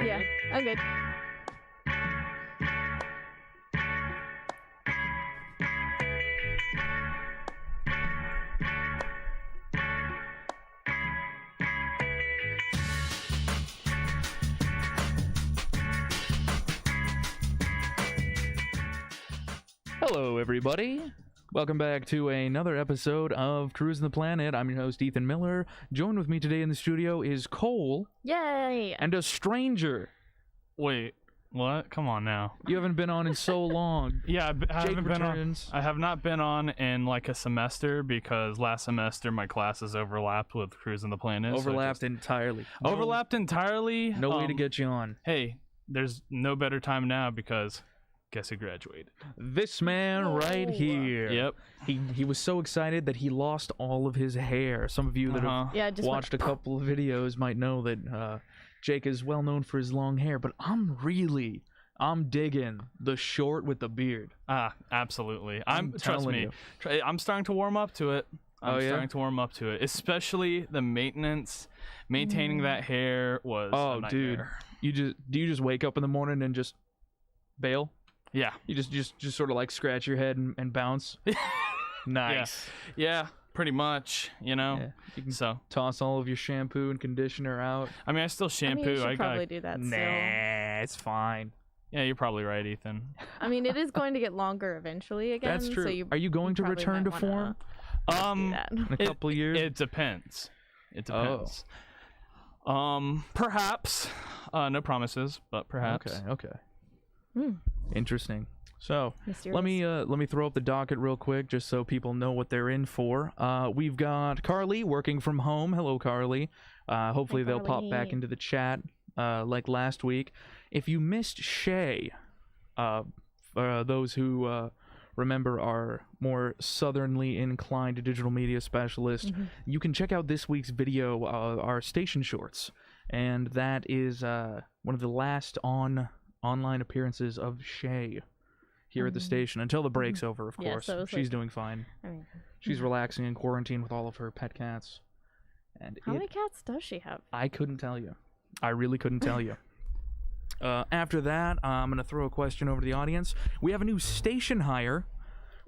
Yeah, I'm good. Hello, everybody. Welcome back to another episode of Cruisin the Planet. I'm your host, Ethan Miller. Joined with me today in the studio is Cole. Yay! And a stranger. Wait, what? Come on now. You haven't been on in so long. Yeah, I Jake haven't been on. returns. I have not been on in like a semester because last semester my classes overlapped with Cruisin the Planet. Overlapped entirely. Overlapped entirely. No way to get you on. Hey, there's no better time now because guess who graduated? This man right here. Yep. He was so excited that he lost all of his hair. Some of you that have Yeah, just watched a couple of videos might know that Jake is well known for his long hair, but I'm digging the short with the beard. Absolutely. Trust telling me. you. I'm starting to warm up to it. I'm yeah? starting to warm up to it, especially the maintenance. Maintaining that hair was a nightmare. Dude, do you just wake up in the morning and just bail? Yeah. You just sort of like scratch your head and bounce. Nice. Yeah, pretty much, you know. Yeah. You can So, toss all of your shampoo and conditioner out. I mean, I still I shampoo. mean, you should I probably got. do that Nah, still. it's fine. Yeah, you're probably right, Ethan. I mean, it is going to get longer eventually again. That's true. So Are you going to probably return to might form wanna do that. in a couple of years? It depends. It Oh. depends. Perhaps. No promises, but perhaps. Okay. Hmm. Interesting. So Mysterious. let me throw up the docket real quick, just so people know what they're in for. We've got Carly working from home. Hello, Carly. Hopefully they'll pop back Carly. into the chat like last week. If you missed Shay, for those who remember our more southernly inclined digital media specialist, you can check out this week's video, our station shorts, and that is one of the last online appearances of Shay here at the station until the break's over, of Yeah, course. so it's She's like- doing fine. I mean, She's relaxing in quarantine with all of her pet cats. And how many cats does she have? I couldn't tell you. I really couldn't tell you. After that, I'm going to throw a question over to the audience. We have a new station hire.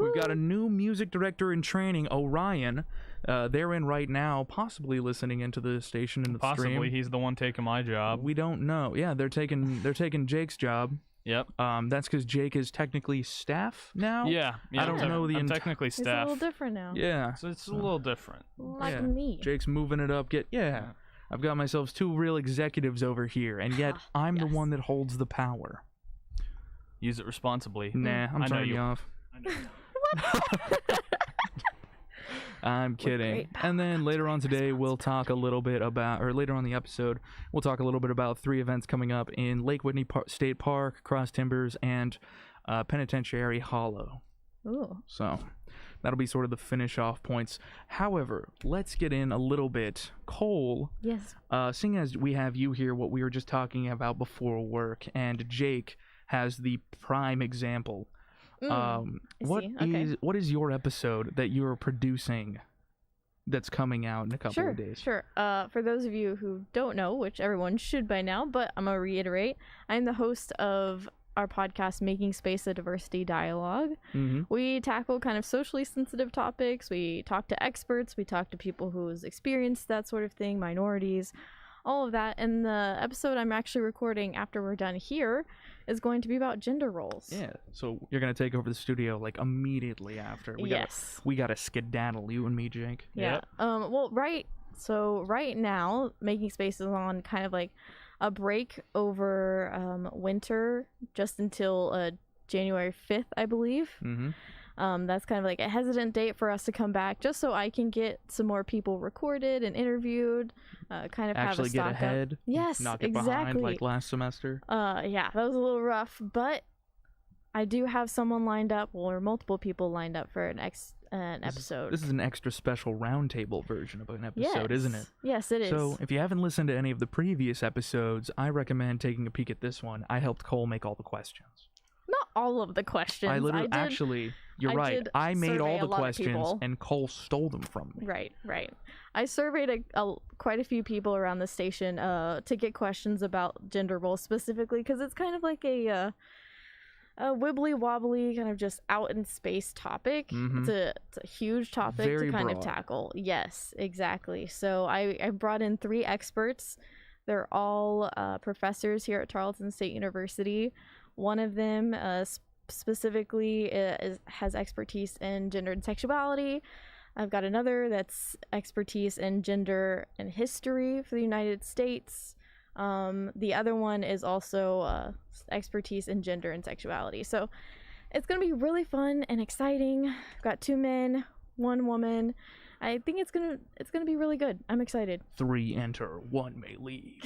We've got a new music director in training, Orion. They're in right now, possibly listening into the station in the Possibly stream. he's the one taking my job. We don't know. Yeah, they're taking Jake's job. Yep. That's because Jake is technically staff now. Yeah. I don't know the I'm ent- technically It's a staff. little different now. Yeah. So it's a little different. Like Yeah. me. Jake's moving it up. I've got myself two real executives over here, and yet I'm the Yes. one that holds the power. Use it responsibly. Nah, I'm I know turning you- you off. I know. I'm kidding. great And then power later comes on great today, we'll talk a little bit about, or later on in the episode, we'll talk a little bit about 3 events coming up in Lake Whitney State Park, Cross Timbers, and Penitentiary Hollow. Ooh. So that'll be sort of the finish off points. However, let's get in a little bit. Cole, Yes. seeing as we have you here, what we were just talking about before work, and Jake has the prime example. I What see. Okay. is your episode that you're producing that's coming out in a couple of days? Sure. For those of you who don't know, which everyone should by now, but I'm gonna reiterate, I'm the host of our podcast, Making Space a Diversity Dialogue. Mm-hmm. We tackle kind of socially sensitive topics. We talk to experts. We talk to people who's experienced that sort of thing, minorities, all of that. And the episode I'm actually recording after we're done here is going to be about gender roles. Yeah. So you're gonna take over the studio like immediately after. Yes. We gotta skedaddle, you and me, Jake. Yeah. Yep. Well, right now, Making Space is on kind of like a break over winter, just until January 5th, I believe. Mm-hmm. That's kind of like a hesitant date for us to come back, just so I can get some more people recorded and interviewed. Kind of Actually have a get stock ahead. up. Yes, Not get exactly. behind like last semester. Yeah, that was a little rough, but I do have someone lined up, or multiple people lined up for an episode. This is an extra special roundtable version of an episode, isn't it? Yes, it is. So if you haven't listened to any of the previous episodes, I recommend taking a peek at this one. I helped Cole make all the questions. Not all of the questions. Actually, you're right. I made all the questions, and Cole stole them from me. Right. I surveyed quite a few people around the station to get questions about gender roles specifically, because it's kind of like a wibbly wobbly kind of just out in space topic. It's a huge topic Very to kind broad. of tackle. Yes, exactly. So I brought in 3 experts. They're all professors here at Tarleton State University. One of them specifically has expertise in gender and sexuality. I've got another that's expertise in gender and history for the United States. The other one is also expertise in gender and sexuality. So it's gonna be really fun and exciting. I've got 2 men, 1 woman. I think it's gonna be really good. I'm excited. 3 enter, 1 may leave.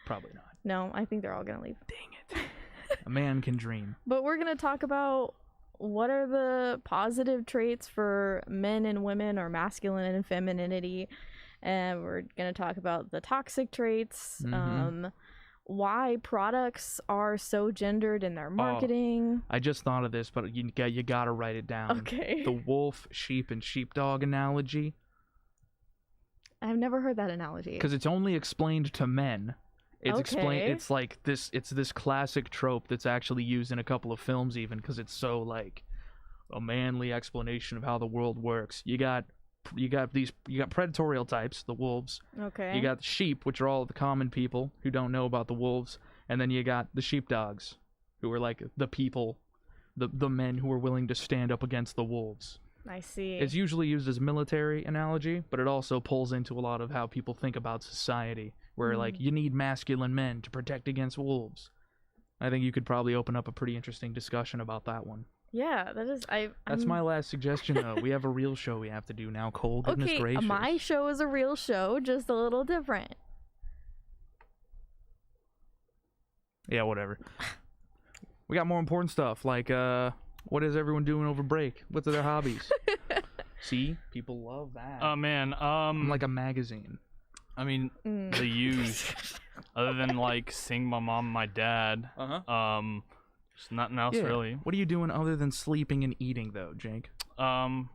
Probably not. No, I think they're all gonna leave. Dang it. A man can dream. But we're gonna talk about what are the positive traits for men and women, or masculine and femininity. And we're going to talk about the toxic traits, why products are so gendered in their marketing. I just thought of this, but you got to write it down. Okay. The wolf, sheep, and sheepdog analogy. I've never heard that analogy. Because it's only explained to men. It's Okay. It's like this. It's this classic trope that's actually used in a couple of films, even because it's so like a manly explanation of how the world works. You got predatorial types, the wolves. Okay. You got the sheep, which are all the common people who don't know about the wolves, and then you got the sheepdogs, who are like the people, the men who are willing to stand up against the wolves. I see. It's usually used as a military analogy, but it also pulls into a lot of how people think about society, where like you need masculine men to protect against wolves. I think you could probably open up a pretty interesting discussion about that one. Yeah, that is. That's my last suggestion, though. We have a real show we have to do now, Cole. Goodness gracious. My show is a real show, just a little different. Yeah, whatever. We got more important stuff, like what is everyone doing over break? What's their hobbies? See, people love that. Oh man, I'm like a magazine. I mean, the huge. Other than like seeing my mom and my dad, just nothing else really. What are you doing other than sleeping and eating, though, Jake? I'm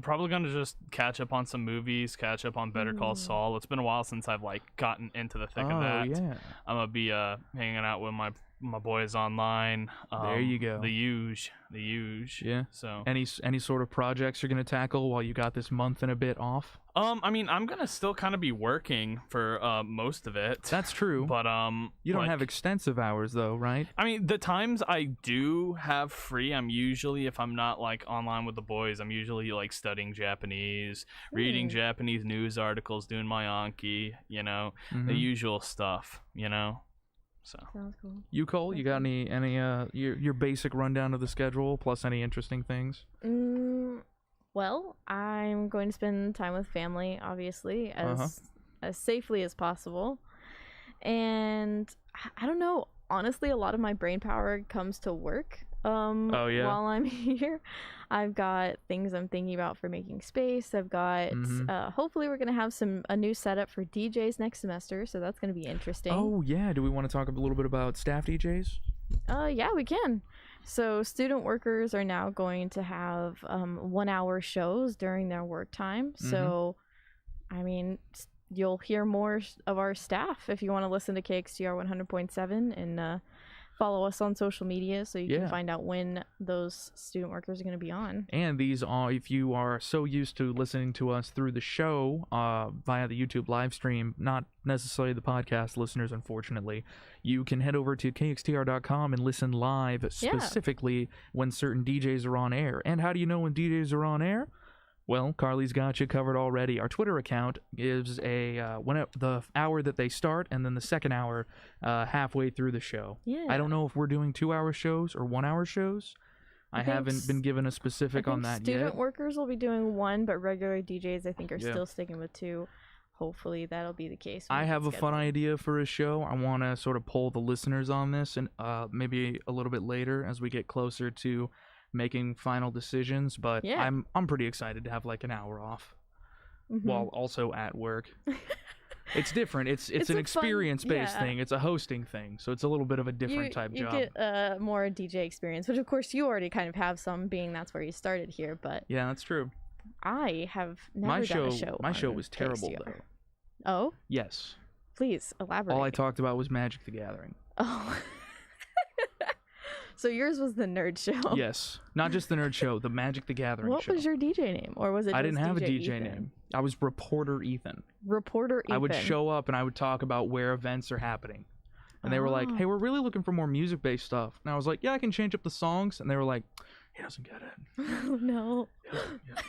probably gonna just catch up on some movies, catch up on Better Call Saul. It's been a while since I've like gotten into the thick of that. Yeah. I'm gonna be hanging out with my boys online. There you go. The huge. Yeah. So any sort of projects you're gonna tackle while you got this month and a bit off? I mean, I'm gonna still kind of be working for most of it. That's true. But you don't have extensive hours though, right? I mean, the times I do have free, I'm usually, if I'm not like online with the boys, I'm usually like studying Japanese, reading Japanese news articles, doing my Anki, the usual stuff, So Sounds cool. You, Cole, you got any your basic rundown of the schedule plus any interesting things? Well, I'm going to spend time with family, obviously, as safely as possible. And I don't know, honestly, a lot of my brain power comes to work. While I'm here. I've got things I'm thinking about for making space. I've got hopefully we're gonna have a new setup for DJs next semester, so that's gonna be interesting. Oh yeah, do we want to talk a little bit about staff DJs? Yeah, we can. So student workers are now going to have 1-hour shows during their work time. So I mean, you'll hear more of our staff if you want to listen to KXTR 100.7 and follow us on social media so you can find out when those student workers are going to be on. And these are, if you are so used to listening to us through the show via the YouTube live stream, not necessarily the podcast listeners, unfortunately, you can head over to kxtr.com and listen live specifically when certain DJs are on air. And how do you know when DJs are on air? Well, Carly's got you covered already. Our Twitter account gives the hour that they start and then the second hour halfway through the show. Yeah. I don't know if we're doing 2-hour shows or 1-hour shows. I haven't been given a specific on that yet. Student workers will be doing 1, but regular DJs I think are still sticking with 2. Hopefully that'll be the case. I have a fun idea for a show. I want to sort of poll the listeners on this, and maybe a little bit later as we get closer to making final decisions, but I'm pretty excited to have like an hour off while also at work. It's different. It's an a experience-based fun, thing. It's a hosting thing, so it's a little bit of a different type you job. You get more DJ experience, which of course you already kind of have some, being that's where you started here. But yeah, that's true. I have never done a show. My show was terrible KSTR. though. Oh, Yes. please elaborate. All I talked about was Magic the Gathering. Oh. So yours was the nerd show. Yes, not just the nerd show, the Magic the Gathering What show. was your DJ name, or was it? I just didn't have a DJ Ethan? name. I was Reporter Ethan. Reporter Ethan. I would show up and I would talk about where events are happening. And they were like, "Hey, we're really looking for more music-based stuff." And I was like, "Yeah, I can change up the songs." And they were like, "He doesn't get it." Oh no. He doesn't get it.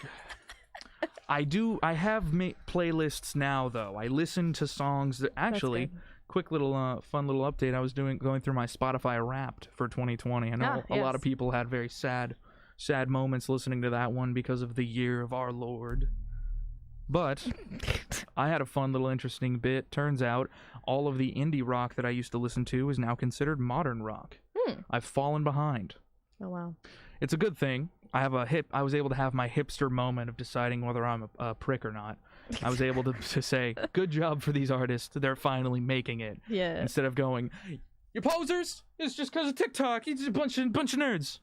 I have playlists now though. I listen to songs that actually. Quick little fun little update. I was going through my Spotify Wrapped for 2020. I know a lot of people had very sad moments listening to that one because of the year of our Lord. But I had a fun little interesting bit. Turns out all of the indie rock that I used to listen to is now considered modern rock. I've fallen behind. Oh wow. It's a good thing. I was able to have my hipster moment of deciding whether I'm a prick or not. I was able to say, good job for these artists. They're finally making it. Yeah. Instead of going, you're posers. It's just because of TikTok. You're just a bunch of nerds.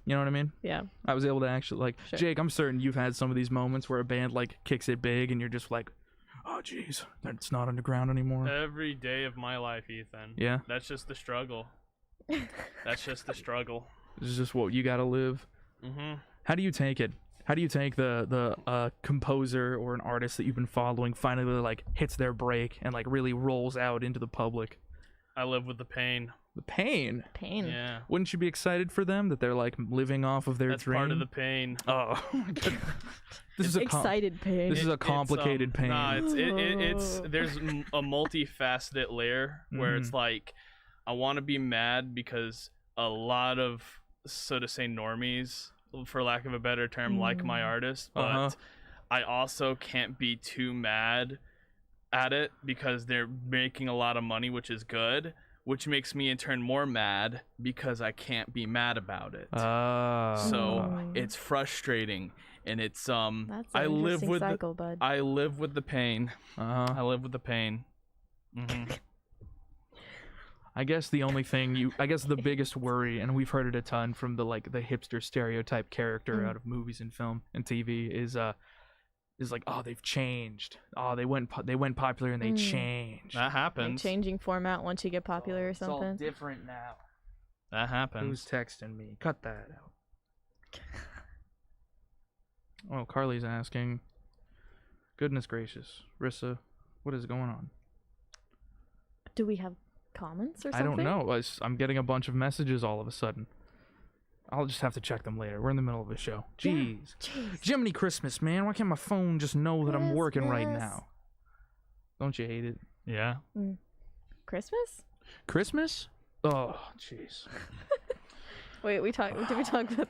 You know what I mean? Yeah. I was able to actually, Sure. Jake, I'm certain you've had some of these moments where a band, kicks it big and you're just like, oh, jeez, it's not underground anymore. Every day of my life, Ethan. Yeah? That's just the struggle. That's just the struggle. This is just what you gotta live. Mm-hmm. How do you take it? How do you take the composer or an artist that you've been following finally hits their break and really rolls out into the public? I live with the pain. The pain. Pain. Yeah. Wouldn't you be excited for them that they're living off of their That's dream? part of the pain. Oh my goodness. This is Excited pain. This is a complicated pain. Nah, it's there's a multifaceted layer where it's I want to be mad because a lot of, so to say, normies, for lack of a better term, like my artist, but I also can't be too mad at it because they're making a lot of money, which is good, which makes me in turn more mad because I can't be mad about it. So it's frustrating, and it's That's an I live interesting with cycle, bud. I live with the pain. Uh-huh. I live with the pain. Mm-hmm. I guess the only thing the biggest worry, and we've heard it a ton from the hipster stereotype character out of movies and film and TV is oh, they've changed. Oh, they went popular and they changed. That happens. Changing format once you get popular or It's something. all different now. That happens. Who's texting me? Cut that out. Oh, Carly's asking. Goodness gracious, Rissa, what is going on? Do we have comments or something? I don't know. I'm getting a bunch of messages all of a sudden. I'll just have to check them later. We're in the middle of a show. Jeez. Jiminy Christmas, man. Why can't my phone just know that I'm working right now? Don't you hate it? Yeah. Christmas? Christmas? Oh, jeez. Wait, did we talk about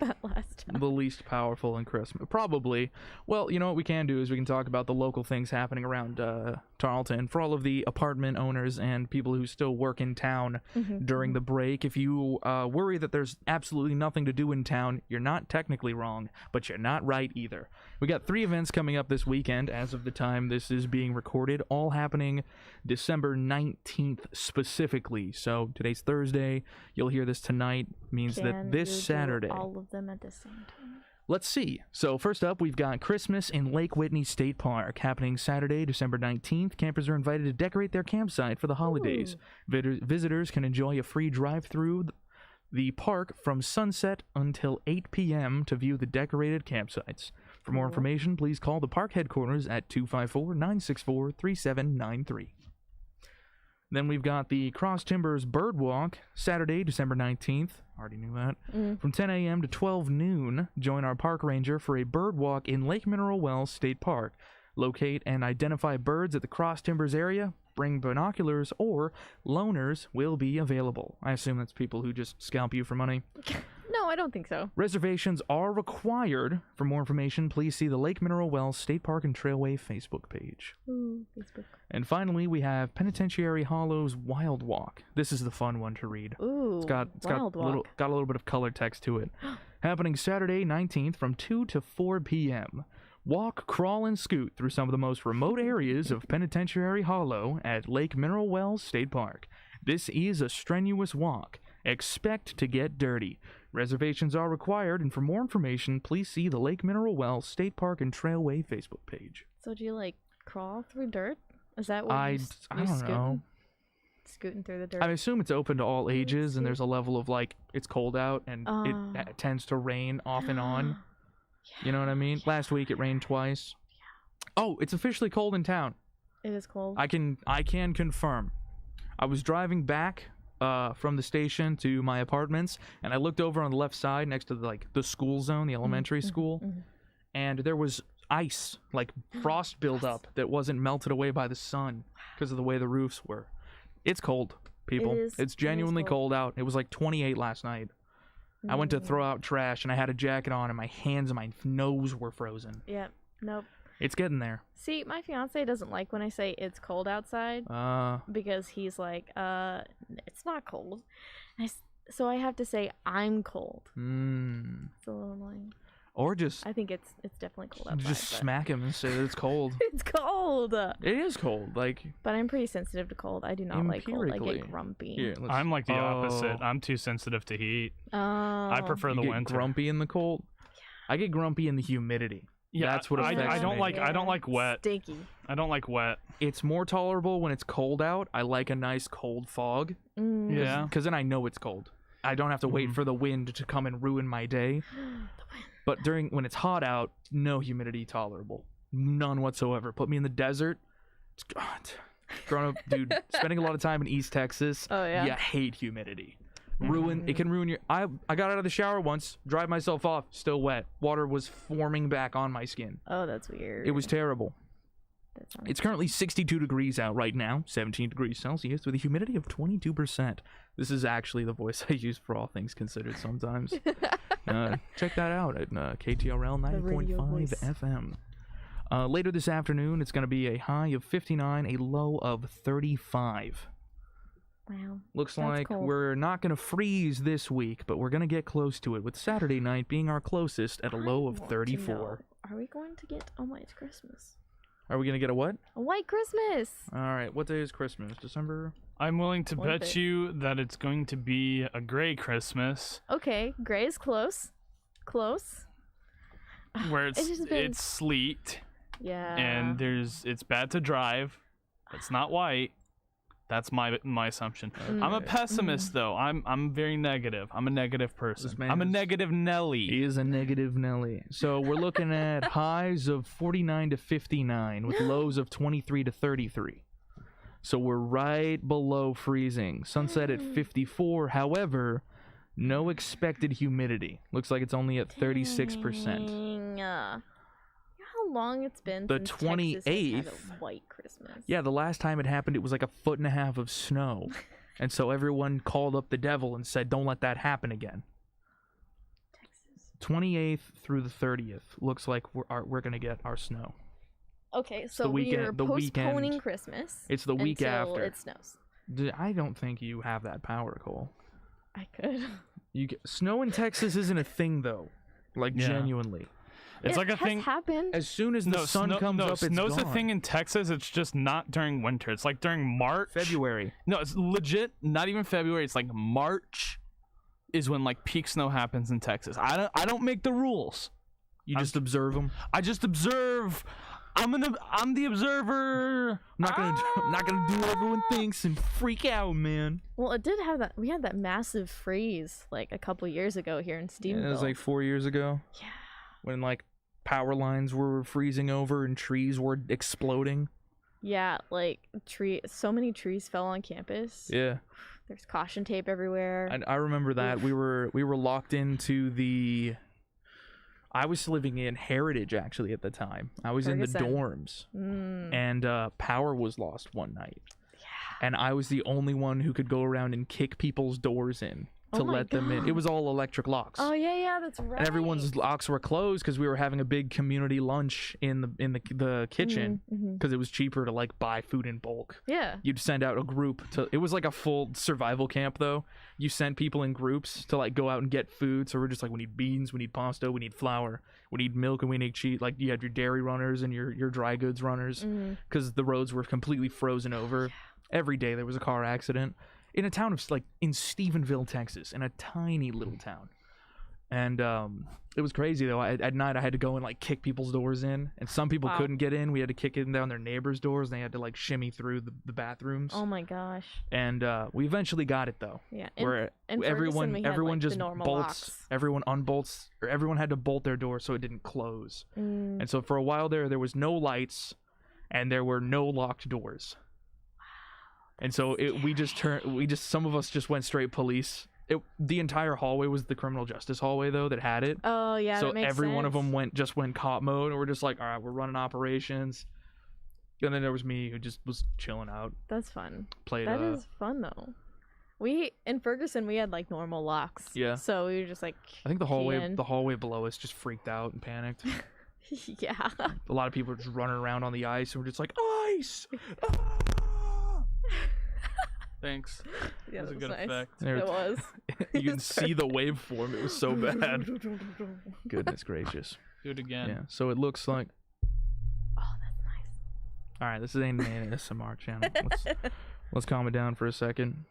that last time? The least powerful in Christmas. Probably. Well, you know what we can do is we can talk about the local things happening around Tarleton. For all of the apartment owners and people who still work in town during the break, if you worry that there's absolutely nothing to do in town, you're not technically wrong, but you're not right either. We got 3 events coming up this weekend as of the time this is being recorded, all happening December 19th specifically. So today's Thursday. You'll hear this tonight. Means that this Saturday. All of them at the same time. Let's see. So first up, we've got Christmas in Lake Whitney State Park happening Saturday, December 19th. Campers are invited to decorate their campsite for the holidays. Visitors can enjoy a free drive-through the park from sunset until 8 p.m. to view the decorated campsites. For more information, please call the park headquarters at 254-964-3793. Then we've got the Cross Timbers Bird Walk, Saturday, December 19th. Already knew that. From 10 a.m. to 12 noon, join our park ranger for a bird walk in Lake Mineral Wells State Park. Locate and identify birds at the Cross Timbers area. Bring binoculars, or loaners will be available. I assume that's people who just scalp you for money. No, I don't think so. Reservations are required. For more information, please see the Lake Mineral Wells State Park and Trailway Facebook page. Ooh, Facebook. And finally, we have Penitentiary Hollow's Wild Walk. This is the fun one to read. Ooh, It's got a little bit of color text to it. Happening Saturday 19th from 2 to 4 p.m. Walk, crawl, and scoot through some of the most remote areas of Penitentiary Hollow at Lake Mineral Wells State Park. This is a strenuous walk. Expect to get dirty. Reservations are required, and for more information, please see the Lake Mineral Wells State Park and Trailway Facebook page. So do you like crawl through dirt? Is that what I don't know. Scooting through the dirt. I assume it's open to all ages, and there's a level of like it's cold out and it tends to rain off and on. You know what I mean? Yeah. Last week it rained twice. Yeah. Oh, it's officially cold in town. It is cold. I can confirm. I was driving back from the station to my apartments, and I looked over on the left side next to the school zone, the elementary school, and there was ice, like frost buildup that wasn't melted away by the sun because of the way the roofs were. It's cold, people. It's genuinely cold out. It was like 28 last night. I went to throw out trash, and I had a jacket on, and my hands and my nose were frozen. Yep. Nope. It's getting there. See, my fiance doesn't like when I say it's cold outside because he's like, it's not cold. So I have to say I'm cold. It's a little annoying. Or just... I think it's definitely cold outside. Just smack him and say that it's cold. It's cold! It is cold, like... But I'm pretty sensitive to cold. I do not like cold. I get grumpy. Here, I'm like the opposite. I'm too sensitive to heat. I prefer the winter. Grumpy in the cold? Yeah. I get grumpy in the humidity. Yeah, that's what affects I don't me. like. I don't like wet. Stinky. I don't like wet. It's more tolerable when it's cold out. I like a nice cold fog. Yeah. Because then I know it's cold. I don't have to wait for the wind to come and ruin my day. But when it's hot out, no humidity tolerable. None whatsoever. Put me in the desert. Growing up, dude, spending a lot of time in East Texas. Oh yeah. You hate humidity. It can ruin your... I got out of the shower once, dried myself off, still wet. Water was forming back on my skin. Oh, that's weird. It was terrible. It's currently 62 degrees out right now, 17 degrees Celsius, with a humidity of 22%. This is actually the voice I use for All Things Considered sometimes. Check that out at KTRL 90.5 FM. Later this afternoon, it's going to be a high of 59, a low of 35. Wow. Looks like cold. We're not going to freeze this week, but we're going to get close to it, with Saturday night being our closest at a low of 34. Are we going to get a white Christmas? Are we going to get a what? A white Christmas! Alright, what day is Christmas? December? I'm willing to bet you that it's going to be a gray Christmas. Okay, gray is close. Close. Where it's sleet. Yeah. And it's bad to drive. It's not white. That's my assumption. I'm a pessimist though. I'm very negative. I'm a negative person. I'm a negative Nelly. He is a negative Nelly. So we're looking at highs of 49 to 59 with lows of 23 to 33. So we're right below freezing. Sunset at 54. However, no expected humidity. Looks like it's only at 36%. How long it's been the since 28th Texas has had a white Christmas. Yeah, the last time it happened, it was like a 1.5 feet of snow. And so everyone called up the devil and said, don't let that happen again. Texas. 28th through the 30th. Looks like we're going to get our snow. Okay, so we're postponing Christmas. It's the week after. It snows. I don't think you have that power, Cole. I could. Snow in Texas isn't a thing, though. Genuinely. It's like a thing. Happened. As soon as the sun comes up, it's snow's gone. a thing in Texas. It's just not during winter. It's like during March, February. No, it's legit. Not even February. It's like March is when peak snow happens in Texas. I don't make the rules. You just observe them. I just observe. I'm the observer. I'm not gonna do what everyone thinks and freak out, man. Well, it did have that. We had that massive freeze a couple years ago here in Stephenville. Yeah, it was like 4 years ago. Yeah. When power lines were freezing over and trees were exploding. Yeah, so many trees fell on campus. Yeah. There's caution tape everywhere. I remember that. We were locked into I was living in Heritage actually at the time. I was in the dorms. And power was lost one night. Yeah. And I was the only one who could go around and kick people's doors in Oh my let them in. It God. was all electric locks. Oh yeah, that's right. And everyone's locks were closed because we were having a big community lunch in the kitchen because it was cheaper to like buy food in bulk. Yeah. You'd send out a group to. It was like a full survival camp though. You sent people in groups to like go out and get food. So we're just like, we need beans, we need pasta, we need flour, we need milk, and we need cheese. Like you had your dairy runners and your dry goods runners because the roads were completely frozen over. Every day there was a car accident in a town of like in Stephenville, Texas, in a tiny little town. And it was crazy though. At night I had to go and like kick people's doors in, and some people couldn't get in. We had to kick in down their neighbors' doors, and they had to like shimmy through the bathrooms. Oh my gosh. And we eventually got it though. Yeah. Where everyone just bolts, locks. everyone unbolts, or everyone had to bolt their door so it didn't close. And so for a while there was no lights, and there were no locked doors. And so some of us just went straight police. The entire hallway was the criminal justice hallway though that had it. Oh yeah, so that makes every sense. one of them went cop mode, and we're just like, all right, we're running operations. And then there was me who just was chilling out. That's fun. Played. That is fun though. In Ferguson we had like normal locks. Yeah. So we were just like. I think the hallway below us just freaked out and panicked. Yeah. A lot of people were just running around on the ice, and we're just like, ice. Thanks. Yeah, That was a good nice. effect. It was. You can see the waveform. It was so bad. Goodness gracious. Do it again. Yeah. So it looks like. Oh, that's nice. All right, this ain't an ASMR channel. Let's calm it down for a second.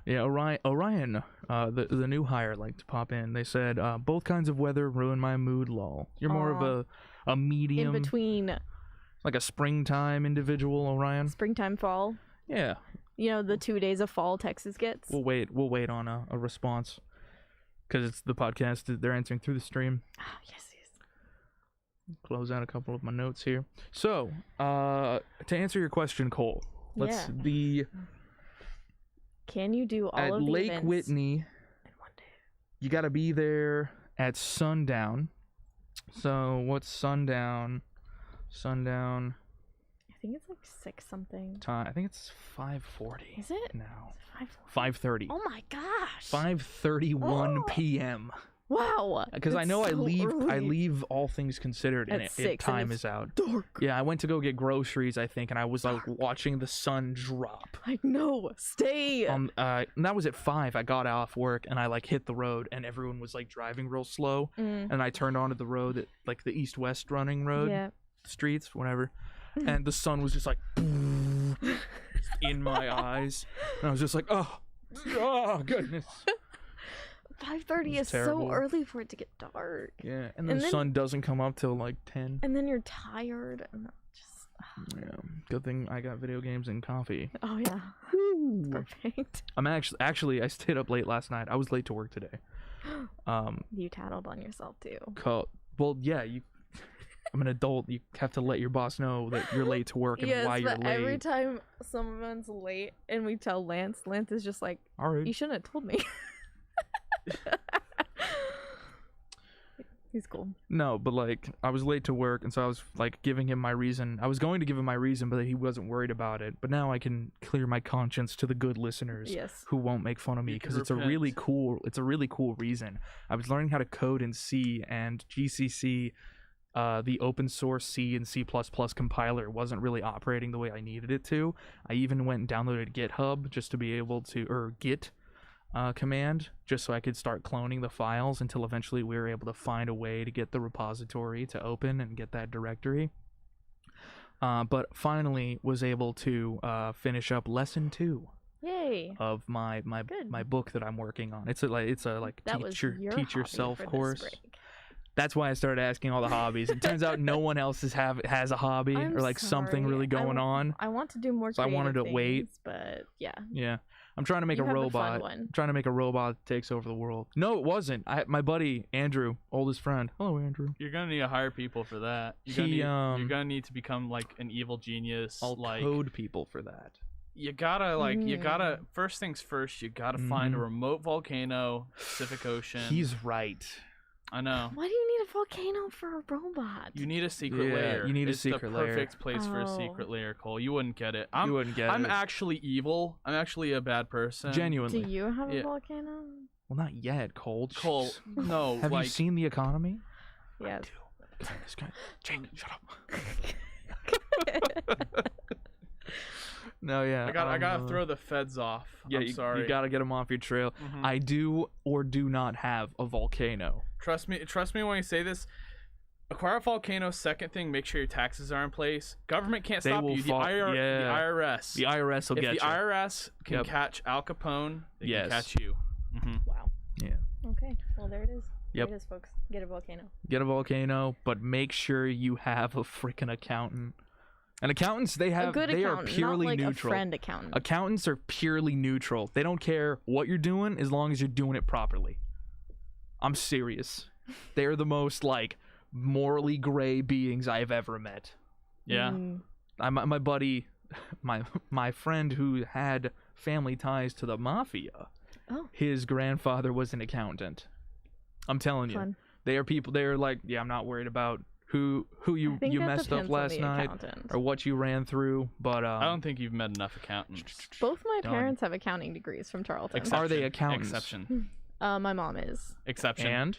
Yeah, Orion, the new hire liked to pop in. They said both kinds of weather ruin my mood. Lol. You're more of a medium, In between like a springtime individual, Orion. springtime, fall. Yeah. You know, the 2 days of fall Texas gets. We'll wait on a response because it's the podcast. They're answering through the stream. Ah, yes. Close out a couple of my notes here. So, to answer your question, Cole, Can you do all at of the Lake events Whitney, in one day? you got to be there at sundown. So, what's sundown? Sundown I think it's like 6 something. time. I think it's 5:40. Is it? now? 5:40. 5:30. Oh my gosh. 5:31 p.m. Wow. Because I That's know so I early. leave all things considered, and At 6, time and is out. Dark. Yeah, I went to go get groceries, I think, and I was like watching the sun drop. Like, no, stay. And that was at 5. I got off work and I like hit the road, and everyone was like driving real slow. And I turned onto the road, like the east-west running road, Yeah. streets, whatever. And the sun was just like in my eyes, and I was just like, oh goodness. 5:30 is terrible. so early for it to get dark. Yeah, and then the sun doesn't come up till like 10. And then you're tired and just. Yeah, good thing I got video games and coffee. Oh yeah. Perfect. I'm actually I stayed up late last night. I was late to work today. You tattled on yourself too. Well, yeah, I'm an adult. You have to let your boss know that you're late to work and Yes, why you're but late. every time someone's late and we tell Lance is just like, All right. you shouldn't have told me. He's cool. No, but like I was late to work, and so I was like giving him my reason. I was going to give him my reason, but he wasn't worried about it. But now I can clear my conscience to the good listeners Yes. who won't make fun of me You can because it's a really repent. cool reason. I was learning how to code in C, and GCC, the open source C and C++ compiler wasn't really operating the way I needed it to. I even went and downloaded GitHub just to be able to, or Git command, just so I could start cloning the files until eventually we were able to find a way to get the repository to open and get that directory. But finally was able to finish up lesson 2 Yay. of my Good. book that I'm working on. It's a like That was teach your teach hobby yourself for this course. break. That's why I started asking all the hobbies. It turns out no one else has a hobby I'm or like something sorry. really going on. I want to do more. So I wanted to creative wait. things, but yeah. Yeah. I'm trying to make You a have the fun robot. one. I'm trying to make a robot that takes over the world. No, it wasn't. My buddy Andrew, oldest friend. Hello, Andrew. You're gonna need to hire people for that. He, you're gonna need to become like an evil genius. I'll like code people for that. you gotta first things first. You gotta find a remote volcano, Pacific Ocean. He's right. I know. Why do you need a volcano for a robot? You need a secret Yeah, layer. you need a it's secret the layer. perfect place for a Oh. secret layer, Cole. You wouldn't get it. You wouldn't get I'm it. actually evil. I'm actually a bad person. Genuinely. Do you have Yeah. a volcano? Well, not yet, Cole. Cole, Jeez. no. Have like, you seen the economy? Yes. This guy. Jake, shut up. No, yeah. I gotta throw the feds off. Yeah, I'm sorry. you gotta get them off your trail. Mhm. I do or do not have a volcano. Trust me when I say this. Acquire a volcano. Second thing, make sure your taxes are in place. Government can't They stop will you. The, fall- IR, yeah. the IRS. The IRS will if get the you. IRS can Yep. catch Al Capone, they Yes. can catch you. Mm-hmm. Wow. Yeah. Okay. Well, there it is. Yep. There it is, folks. Get a volcano. Get a volcano, but make sure you have a freaking accountant. And accountants, they A good are accountant, purely not like neutral. a friend accountant. Accountants are purely neutral. They don't care what you're doing as long as you're doing it properly. I'm serious. They're the most like morally gray beings I have ever met. Yeah. My buddy, my friend who had family ties to the mafia. Oh. His grandfather was an accountant. I'm telling you, Fun. they are people. They are like, yeah, I'm not worried about who I you think that messed up depends on last the night accountant. or what you ran through. But I don't think you've met enough accountants. Both my Done. parents have accounting degrees from Charlton. Exception. Are they accountants? Exception. My mom is. Exception. And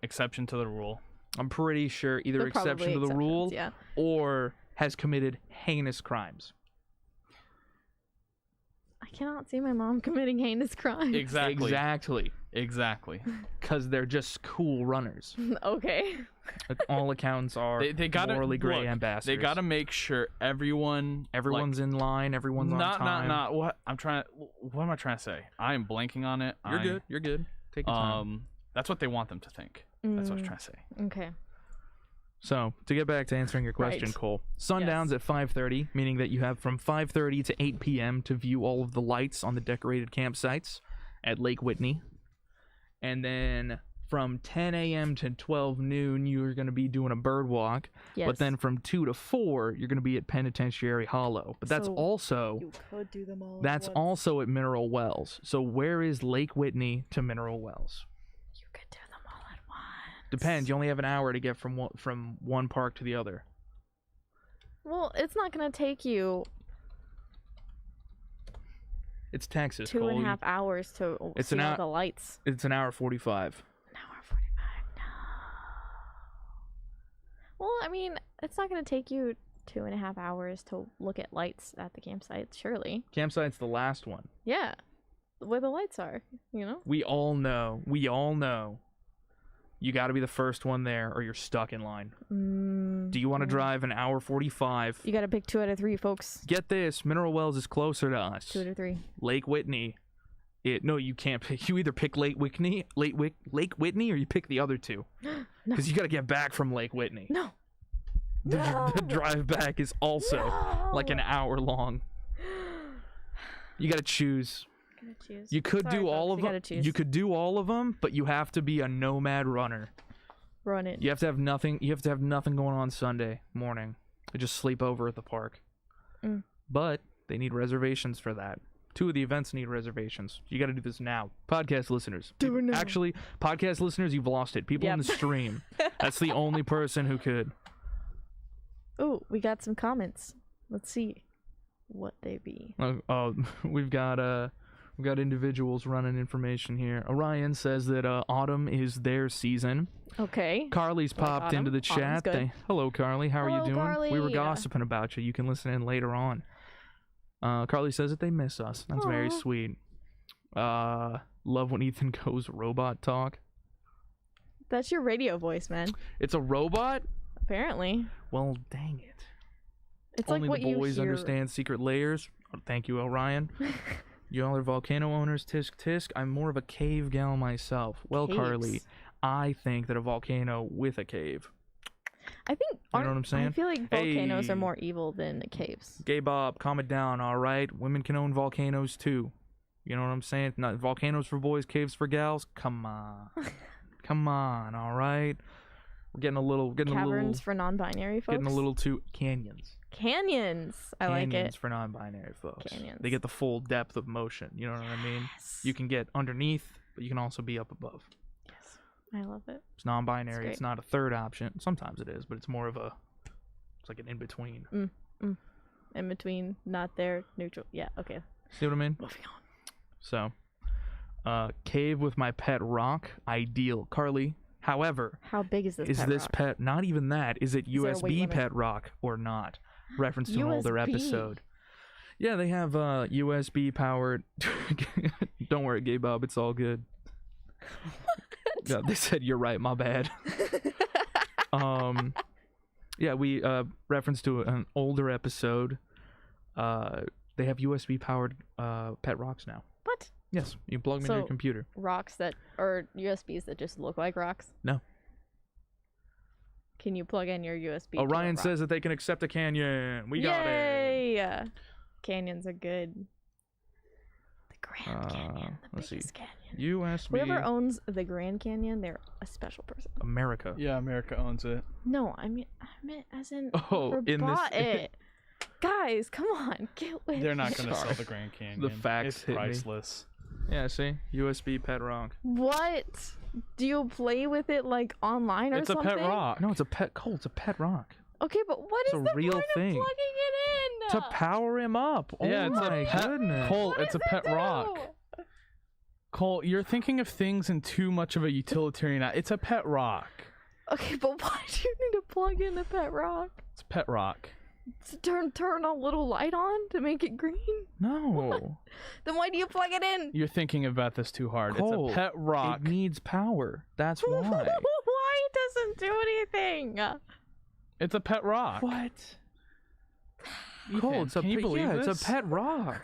Exception to the rule. I'm pretty sure either They're exception probably to the exceptions, rule Yeah. or has committed heinous crimes. I cannot see my mom committing heinous crimes. Exactly. Exactly. Because they're just cool runners. Okay. Like, all accountants are They gotta morally gray look, ambassadors. They gotta make sure Everyone's in line. Everyone's on time. Not what I'm trying. What am I trying to say? I am blanking on it. You're good. You're good. Take your time. That's what they want them to think. That's what I'm trying to say. Okay. So, to get back to answering your question, Right. Cole, sundown's at 5:30, meaning that you have from 5:30 to 8 p.m. to view all of the lights on the decorated campsites at Lake Whitney. And then from 10 a.m. to 12 noon, you're going to be doing a bird walk. Yes. But then from 2 to 4, you're going to be at Penitentiary Hollow. But that's So also you could do them all. that's at once. also at Mineral Wells. So where is Lake Whitney to Mineral Wells? You could do them all at once. Depends. You only have an hour to get from one park to the other. Well, it's not gonna take you It's Texas. 2.5 Cole. hours to It's see an all hour- the lights. It's an hour 45. An hour 45. No. Well, I mean, it's not gonna take you 2.5 hours to look at lights at the campsite, surely. Campsite's the last one. Yeah. Where the lights are, you know? We all know. You got to be the first one there or you're stuck in line. Do you want to drive an hour 45? You gotta pick 2 out of 3, folks. Get this. Mineral Wells is closer to us. 2 out of 3. Lake Whitney. No, you can't pick. You either pick Lake Whitney, or you pick the other two. Because you got to get back from Lake Whitney. No. The drive back is also like an hour long. You got to choose. Gotta choose. You could Sorry, do all folks, of them. gotta choose. You could do all of them, but you have to be a nomad runner. Run it. You have to have nothing. You have to have nothing going on Sunday morning. You just sleep over at the park. But they need reservations for that. 2 of the events need reservations. You got to do this now. Podcast listeners. Do it now. Actually, podcast listeners, you've lost it. People in the Yep. stream. That's the only person who could. Oh, we got some comments. Let's see what they be. We've got individuals running information here. Orion says that autumn is their season. Okay. Carly's popped autumn. into the Autumn's chat. good. Hello, Carly. How are Hello, you doing? Carly. We were gossiping about you. You can listen in later on. Carly says that they miss us. That's very Aw. sweet. Love when Ethan goes robot talk. That's your radio voice, man. It's a robot? Apparently. Well, dang it. It's Only like what the boys you hear. understand secret layers. Oh, thank you, Orion. Y'all are volcano owners, tisk tisk. I'm more of a cave gal myself. Well, Carly, Caves. I think that a volcano with a cave. I think. You know what I'm saying? I feel like volcanoes Hey. are more evil than caves. Gay Bob, calm it down, all right? Women can own volcanoes too. You know what I'm saying? Not volcanoes for boys, caves for gals. Come on, come on, all right? We're getting a little, Caverns for non-binary folks. getting a little too canyons. Canyons. I like Canyons it. for non-binary folks. Canyons. They get the full depth of motion. You know what I mean? Yes. You can get underneath but you can also be up above. Yes, I love it. It's non-binary. It's It's not a third option. Sometimes it is, but it's more of it's like an in-between. In between, not there, neutral. Yeah, okay. See what I mean? Moving on. So, cave with my pet rock, ideal. Carly, however, How big is this is pet this rock? pet, not even that, is it Is there a weight USB limit? pet rock or not? Reference to an older USB. episode. Yeah, they have USB powered. Don't worry, Gay Bob, it's all good. Yeah, they said you're right, my bad. Yeah, we reference to an older episode. They have USB powered pet rocks now. What? Yes, you plug them into your computer. Rocks that are USBs that just look like rocks? No. Can you plug in your USB? to a Orion rock? says that they can accept a canyon. We got it. Yay! Canyons are good. The Grand Canyon, the let's see. biggest canyon. USB. Whoever owns the Grand Canyon, they're a special person. America. Yeah, America owns it. No, I meant as in Oh, whoever in this- bought it. Guys, come on, get with They're not going to Sorry. sell the Grand Canyon. The facts It's hit me. priceless. Yeah, see? USB pet rock. What? Do you play with it like online or It's a something? pet rock. No, it's a pet. Cole, it's a pet rock. Okay, but what It's is a the real point thing. of plugging it in? To power him up. Yeah, oh it's a my pet- goodness. Cole, What it's a does pet it do? rock. Cole, you're thinking of things in too much of a utilitarian. It's a pet rock. Okay, but why do you need to plug in a pet rock? It's a pet rock. To turn a little light on to make it green? No. Then why do you plug it in? You're thinking about this too hard. Cole, it's a pet rock. It needs power. That's why. Why it doesn't do anything? It's a pet rock. What? Ethan, Cole, it's a can you believe yeah, this? it's a pet rock.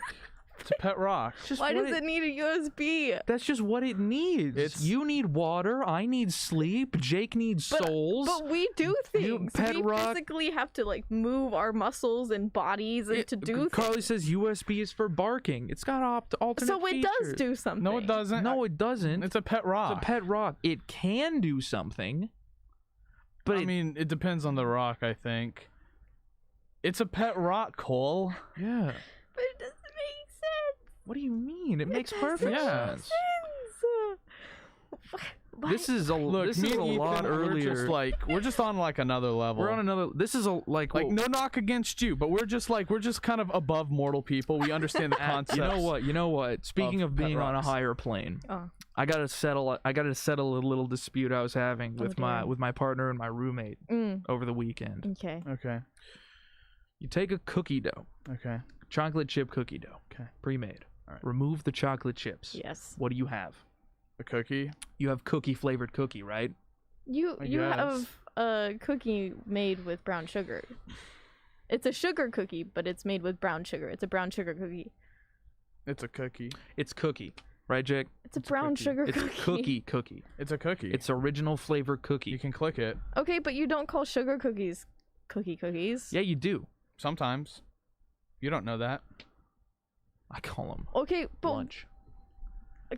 It's a pet rock. It's just Why what does it need a USB? That's just what it needs. It's- You need water. I need sleep. Jake needs souls. But we do You things. pet We rock- physically have to like move our muscles and bodies and to do Carly things. says USB is for barking. It's got alternate So it does features. do something. No, it doesn't. No, it doesn't. It's a pet rock. It's a pet rock. It can do something. But I mean, it depends on the rock, I think. It's a pet rock, Cole. yeah. But it doesn't make sense. What do you mean? It makes doesn't perfect make sense. sense. This is a Look, this me is a and Ethan, lot earlier. we're just on like another level. We're on another. This is a like. like no knock against you, but we're just kind of above mortal people. We understand the concept. You know what? Speaking of pet being on a rocks. higher plane, Oh. I gotta settle a little dispute I was having with dear. my partner and my roommate over the weekend. Okay. Okay. You take a cookie dough, Okay. chocolate chip cookie dough, Okay. pre-made. All right. Remove the chocolate chips. Yes. What do you have? A cookie. You have cookie flavored cookie, right? You I you guess. have a cookie made with brown sugar. It's a sugar cookie, but it's made with brown sugar. It's a brown sugar cookie. It's a cookie. It's cookie, right, Jake? It's a brown cookie. sugar It's cookie. cookie. It's a cookie. It's original flavor You cookie. can click it Okay, but you don't call sugar cookies cookies. Yeah, you do. sometimes. You don't know that. I call them Okay, but lunch.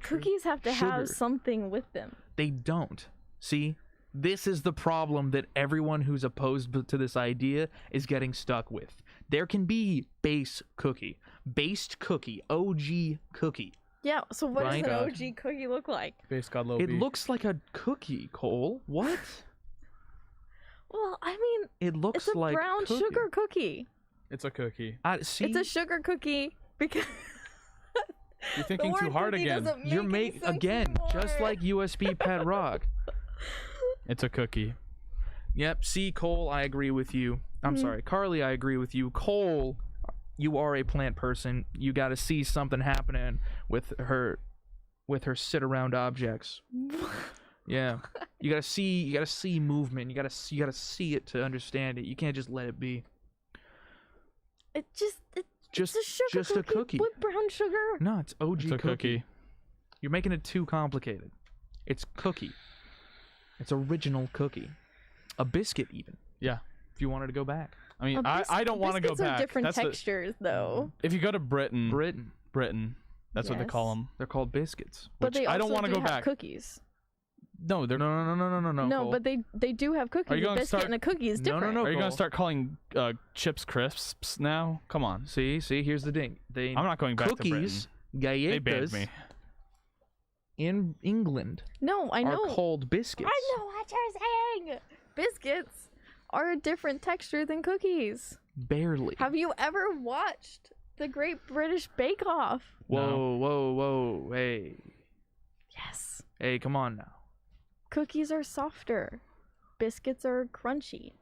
cookies have to have Sugar. something with them. They don't. See? This is the problem that everyone who's opposed to this idea is getting stuck with. There can be based cookie, OG cookie. Yeah, so what Right. does an OG cookie look like? Base God low It B. looks like a cookie, Cole. What? Well, I mean, It looks it's a like brown cookie. sugar cookie. It's a cookie. See, It's a sugar cookie because You're thinking the too word hard cookie again. doesn't you're make any sense again just anymore. like USB pet rock. It's a cookie. Yep. See, Cole, I agree with you. I'm sorry, Carly, I agree with you. Cole, you are a plant person. You got to see something happening with her sit around objects. Yeah. You got to see movement. You got to see it to understand it. You can't just let it be. It's Just a sugar just a cookie. with brown sugar. No, it's OG It's a cookie. You're making it too complicated. It's cookie. It's original cookie. A biscuit even. Yeah. If you wanted to go back. I mean, A I don't want to go biscuits back. Are different That's the- textures, though. if you go to Britain, Britain. that's what they call Yes. them. They're called biscuits. But Which they also I don't want to do go have back. cookies. No, they're No. No, Cole. but they do have cookies. Are you A gonna biscuit start- and a cookie is No, no, different. no. Are you Cole. gonna start calling chips crisps now? Come on. See, here's the thing. I'm not going back to Britain. cookies, They banned galletas. me. in England No, I are know. called biscuits. I know what you're saying. Biscuits are a different texture than cookies. Barely. Have you ever watched the Great British Bake Off? Whoa, whoa, whoa. Hey. Yes. Hey, come on now. Cookies are softer. Biscuits are crunchy.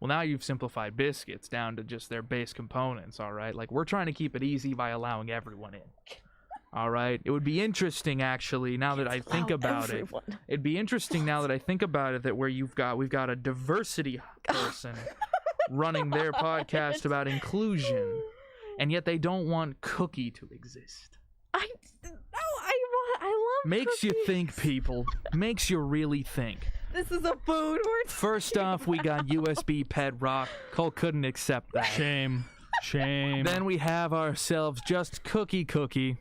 Well, now you've simplified biscuits down to just their base components, all right? Like, we're trying to keep it easy by allowing everyone in. All right? It would be interesting, actually, now that I think about it. It'd be interesting now that I think about it that we've got a diversity person running their podcast about inclusion, and yet they don't want Cookie to exist. I love Makes cookies. you think, people. Makes you really think. This is a food we're First off, we got USB Pet Rock. Cole couldn't accept that. Shame. Then we have ourselves just Cookie. It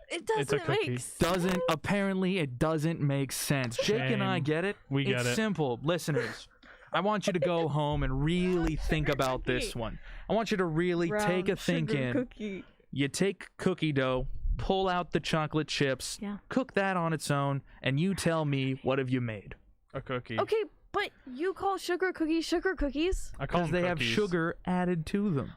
It's a doesn't cookie. make sense. Apparently it doesn't make sense. Jake and I Shame. get it. We get it's it. simple. Listeners, I want you to go home and really think about this cookie. one. I want you to really take a Brown think sugar in. Cookie. You take cookie dough, pull out the chocolate chips, Yeah. cook that on its own, and you tell me, what have you made? A cookie. Okay, but you call sugar cookies? I call Because them they have cookies. sugar added to them.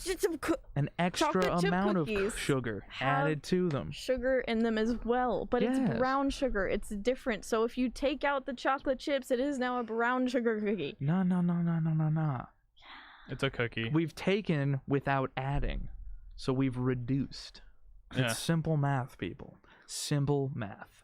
Just some An extra Chocolate chip amount of cookies sugar have added to them. sugar in them as well, but Yes. it's brown sugar. It's different. So if you take out the chocolate chips, it is now a brown sugar cookie. No. It's a cookie. We've taken without adding, so we've reduced. Yeah. It's simple math, people. Simple math.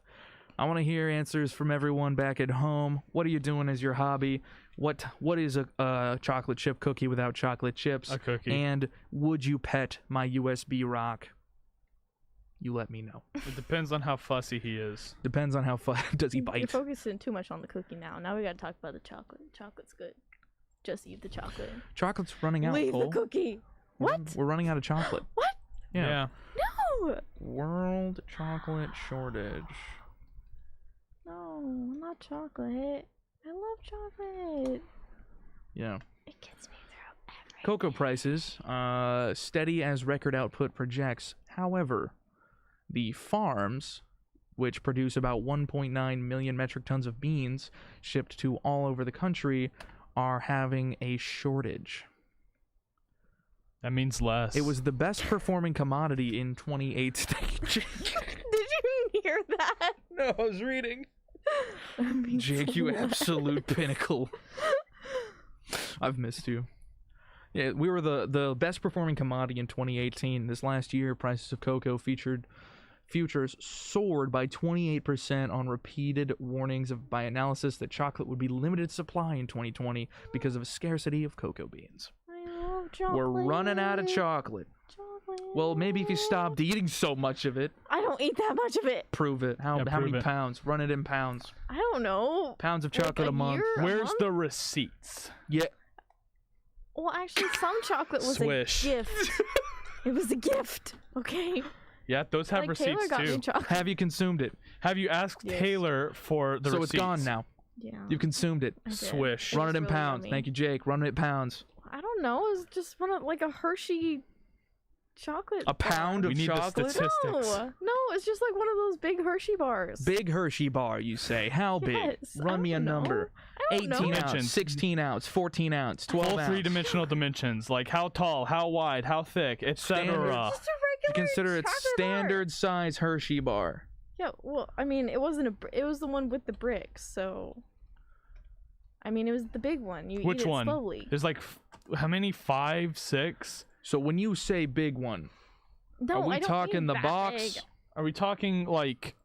I want to hear answers from everyone back at home. What are you doing as your hobby? What is a chocolate chip cookie without chocolate chips? A cookie. And would you pet my USB rock? You let me know. It depends on how fussy he is. Depends on how does he You're bite. focusing too much on the cookie now. Now we gotta talk about the chocolate. Chocolate's good. Just eat the chocolate. Chocolate's running out, Leave Cole. the cookie. What? We're running out of chocolate. What? Yeah. No. World chocolate shortage. No, not chocolate. I love chocolate. Yeah. It gets me through everything. Cocoa prices, steady as record output projects. However, the farms, which produce about 1.9 million metric tons of beans shipped to all over the country, are having a shortage. That means less. It was the best performing commodity in 2018. Did you hear that? No, I was reading. That means Jake, you less. absolute pinnacle. I've missed you. Yeah, we were the best performing commodity in 2018. This last year, prices of cocoa futures soared by 28% on repeated warnings by analysis that chocolate would be limited supply in 2020 because of a scarcity of cocoa beans. I love chocolate. We're running out of chocolate. Well, maybe if you stopped eating so much of it, I don't eat that much of it. prove it. How prove many it. pounds? Run it in pounds. I don't know. Pounds of Like chocolate a month. year? A Where's month? the receipts? Yeah. Well, actually, some chocolate was Swish. a gift. It was a gift. Okay. Yeah, those have Like Taylor receipts got too. me chocolate. Have you consumed it? Have you asked Yes. Taylor for the So receipts? it's gone now. Yeah. You've consumed it. I did. Swish. Run was it in really pounds. yummy. Thank you, Jake. Run it in pounds. I don't know. It was just like a Hershey chocolate. A pound We of need the chocolate? statistics. No, it's just like one of those big Hershey bars. Big Hershey bar, you say. How big? Yes, I Run me a don't know. number. I don't 18 know. ounce, Dimensions. 16 ounce, 14 ounce, 12 Full ounce. three-dimensional dimensions, like how tall, how wide, how thick, etc. Just a You regular consider it chocolate standard size Hershey bar. bar. Yeah, well, I mean, it wasn't it was the one with the bricks, so. I mean, it was the big one. You Which eat it one? slowly. There's like how many? 5, 6? So when you say big one, No, are we I don't talking mean the that box? big. Are we talking like?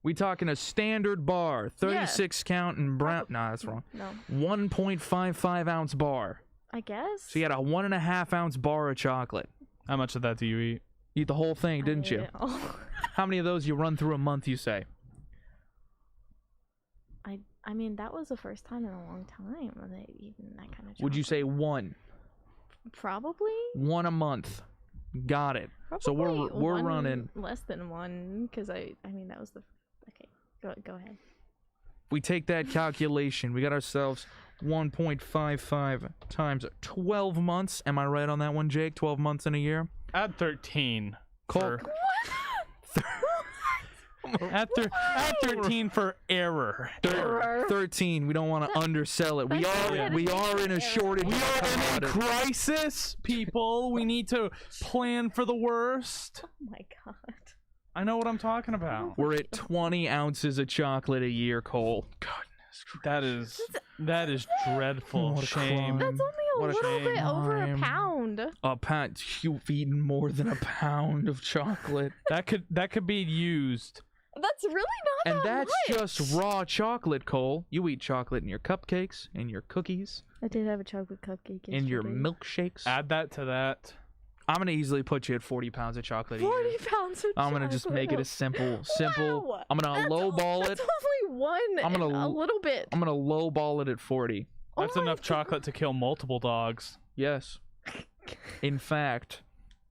We talking a standard bar, 36 count and brown. Nah, that's wrong. No, 1.55 ounce bar. I guess. So you had a 1.5 ounce bar of chocolate. How much of that do you eat? Eat the whole thing, didn't you? How many of those you run through a month, you say? I mean, that was the first time in a long time that I've eaten that kind of chocolate. Would you say one? Probably. One a month. Got it. So we're one running. less than one, because I mean that was the. Okay, go ahead. We take that calculation. We got ourselves 1.55 times 12 months. Am I right on that one, Jake? 12 months in a year? Add 13. Cole. for- At 13 for error. 13. We don't want to undersell it. We are in a shortage. We are in a crisis, people. We need to plan for the worst. Oh my god. I know what I'm talking about. We're at 20 ounces of chocolate a year, Cole. Goodness. That is dreadful. What a Shame. crime. That's only a little bit over a pound. A pound. You've eaten more than a pound of chocolate. That could be used. That's really not And that that's much. just raw chocolate, Cole. You eat chocolate in your cupcakes, in your cookies, I did have a chocolate cupcake in your yesterday. milkshakes. Add that to that. I'm gonna easily put you at 40 pounds of chocolate a year. 40 pounds of I'm gonna just chocolate. make it a simple. Wow. I'm gonna lowball it. That's only one. I'm gonna a little bit. I'm gonna lowball it at 40. That's Oh my enough God. chocolate to kill multiple dogs. Yes. In fact,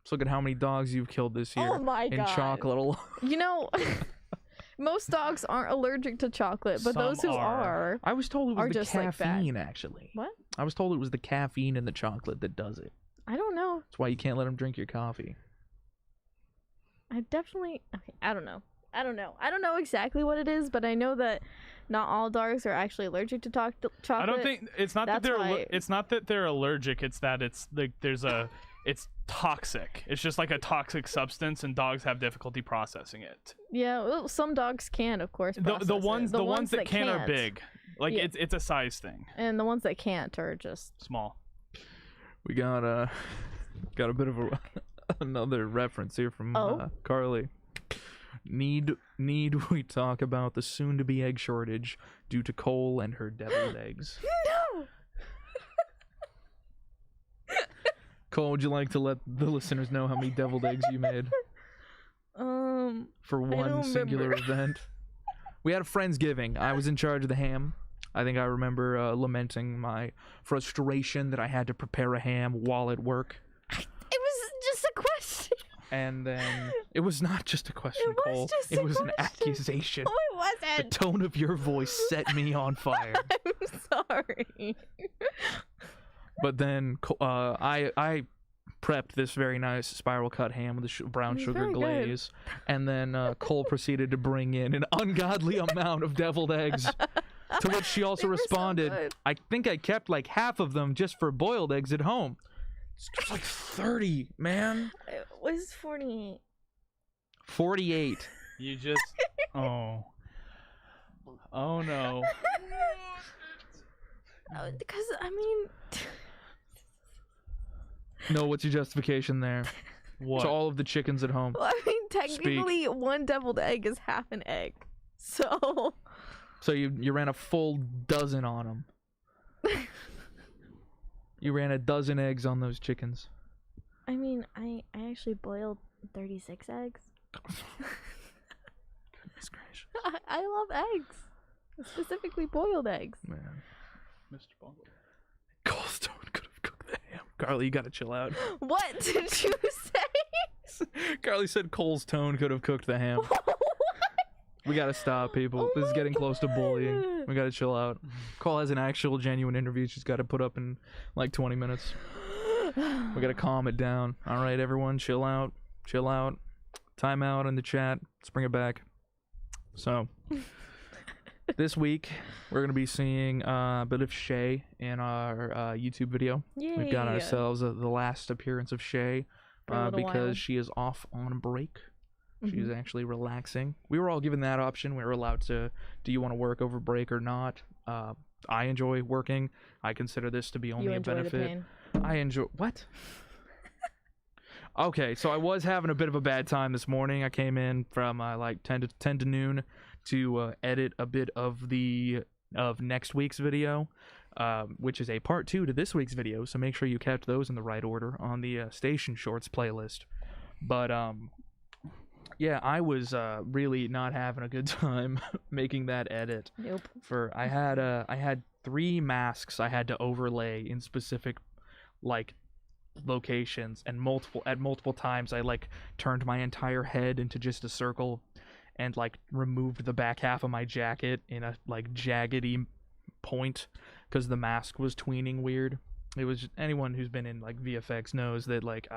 let's look at how many dogs you've killed this year Oh my in god. chocolate alone. You know, most dogs aren't allergic to chocolate, but Some those who are. are. I was told it Are was the just like that. caffeine, actually. What? I was told it was the caffeine in the chocolate that does it. I don't know. That's why you can't let them drink your coffee. I definitely. Okay, I don't know. I don't know exactly what it is, but I know that not all dogs are actually allergic to chocolate. I don't think it's not that That's they're why- it's not that they're allergic. It's that it's like it's toxic. It's just like a toxic substance, and dogs have difficulty processing it. Yeah, well, some dogs can, of course. The process ones it. the ones that can are can't. big. Like Yeah. it's a size thing. And the ones that can't are just. Small. We got a bit of another reference here from Oh. Carly. Need we talk about the soon-to-be egg shortage due to Cole and her deviled eggs? No. Cole, would you like to let the listeners know how many deviled eggs you made for one don't singular remember. event? We had a Friendsgiving. I was in charge of the ham. I think I remember lamenting my frustration that I had to prepare a ham while at work. It was just a question. And then it was not just a question, It was Cole. just It a was an question. accusation. No, it The wasn't. tone of your voice set me on fire. I'm sorry. But then I prepped this very nice spiral cut ham with a brown It was sugar very good. glaze, and then Cole proceeded to bring in an ungodly amount of deviled eggs. To which she also They were so responded, good. "I think I kept like half of them just for boiled eggs at home." It's like 30, man. It was 48. 48. You just oh no. Because, I mean. No, what's your justification there? What? To all of the chickens at home. Well, I mean, technically, one deviled egg is half an egg. So. So you ran a full dozen on them. You ran a dozen eggs on those chickens. I mean, I actually boiled 36 eggs. Goodness gracious, I love eggs. Specifically boiled eggs. man. Mr. Bungle. Coldstone could have cooked the ham. Carly, you gotta chill out. What did you say? Carly said Cole's tone could have cooked the ham. We gotta stop, people. Oh This is my getting close to bullying. God. We gotta chill out. Cole has an actual genuine interview she's gotta put up in like 20 minutes. We gotta calm it down. Alright, everyone, chill out. Chill out. Time out in the chat. Let's bring it back. So, this week, we're gonna be seeing a bit of Shay in our YouTube video. Yay. We've got ourselves the last appearance of Shay For a little because while. she is off on a break. She's Mhm. actually relaxing. We were all given that option. We were allowed to, do you want to work over break or not? I enjoy working. I consider this to be only You a enjoy the benefit. pain. I enjoy, what? Okay, so I was having a bit of a bad time this morning. I came in from like 10 to noon to edit a bit of next week's video, which is a part 2 to this week's video. So make sure you kept those in the right order on the Station Shorts playlist. But yeah, I was really not having a good time making that edit. Nope. I had 3 masks I had to overlay in specific like locations, and multiple times I like turned my entire head into just a circle and like removed the back half of my jacket in a like jaggedy point because the mask was tweening weird. It was anyone who's been in like VFX knows that like